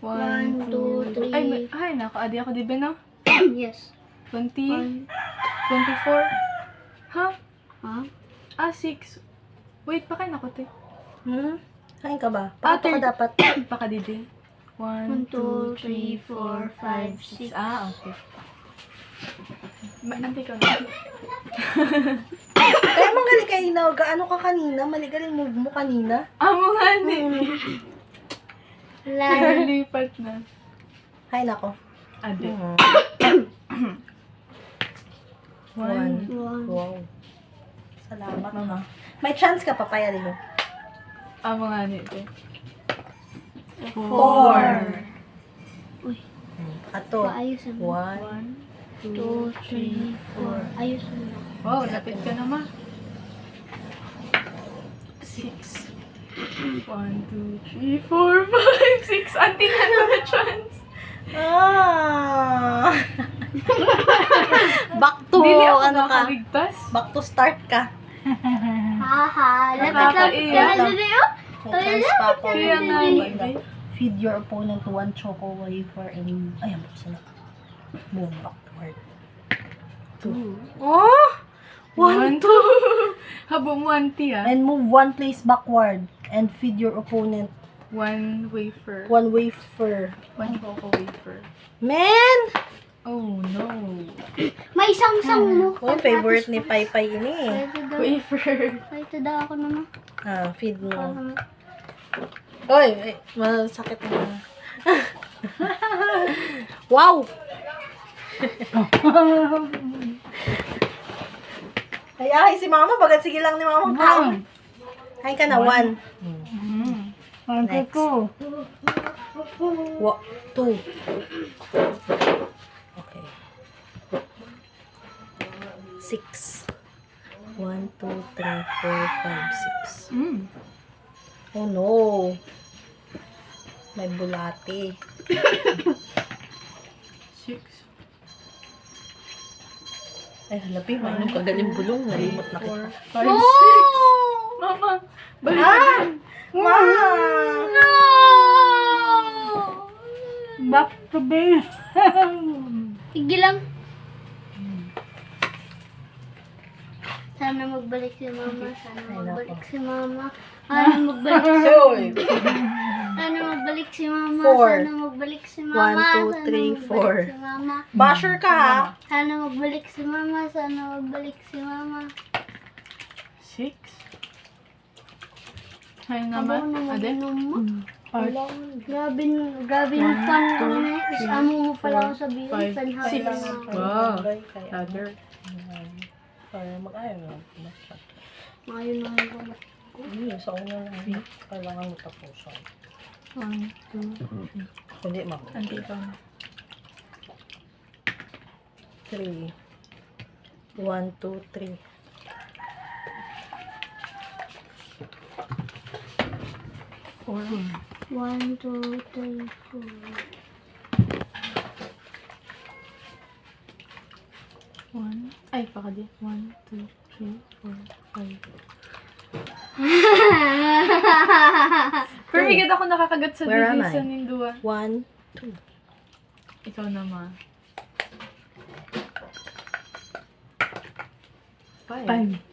1, 2, 3. Ay, nako. Adi ako, di ba, no? Yes. 20, 24. Ha? Ha? 6. Wait, pa kayo nako, te. Kain ka ba? Pato ka dapat. Baka didi. 1, 2, 3, 4, 5, 6. Okay. Nantay ka na. Kaya magaling kanina. Gaano ka kanina? Maligaling move mo kanina. Amo nga, di. Wala. Lipat na. Hay nako. Adi. 1. 1. Wow. Salamat, mama. May chance ka, papaya rin mo. Amo nga, di. 4. 4. Uy. Ato. Paayusin mo. 1. 2, 3, 4. Ayusin mo. Wow, lapit ka naman. 6. 1, 2, 3, 4, 5, 6. Auntie na na chance. Back to, Dili ako ano ka? nakaligtas. Back to start ka. Haha. Lapit-lapit Nakakaiyak. ka na dali, oh. May chance pa ako. Kaya nga, di. Feed your opponent one choco wafer and... Ayan, buksan na. Move backward. 2. Oh! 1, 2. Habang 1 tea, And move one place backward and feed your opponent 1 wafer. one wafer. 1 cocoa wafer. Man! Oh, no. May isang-sang mo. Oh, favorite ni Paypay ini eh. Pwede daw. Wafer. Pwede daw ako naman. Feed mo. Parang- Oy, masakit na. Wow! Ay, si mama. Bagat sige lang ni mama. Kaon. Hay ka na, 1. Next. 2. Okay. 6. 1, 2, 3, 4, 5, 6. Oh no. May bulate. 6. Ay, halapi. Mainom ka galing bulong. Nalimot na kita. 5, 6. Mama, balik ka. Ma! Back to base. Igi lang. Sana magbalik si mama. Sana magbalik si mama. Sana magbalik si Soy! Sana magbalik si mama. 4. Sana magbalik si mama. 1, 2, 3, 4. Si mama. Basher ka ha? Sana magbalik si mama. Sana magbalik si mama. 6. Hay naman. Ade? Grabe ng fun ko na. Is amo mo pala ako sabihin. 5, Fan happy 6. lang ako. Wow. Kaya, Ladder. kaya mag-ayaw na. Ngayon na ako. Hindi, sa una lang. Kailangan mo tapusan. 1, 2, Hindi, ma'am. Ante ka na. 3. 1, 2, 3. 4. 1, 2, 3, 4. 1. Ay, baka di. 1, 2, 3, 4, 5. Pero may ako nakakagat sa Where am didi I? sa Nindua. 1, 2. Ikaw naman. 5.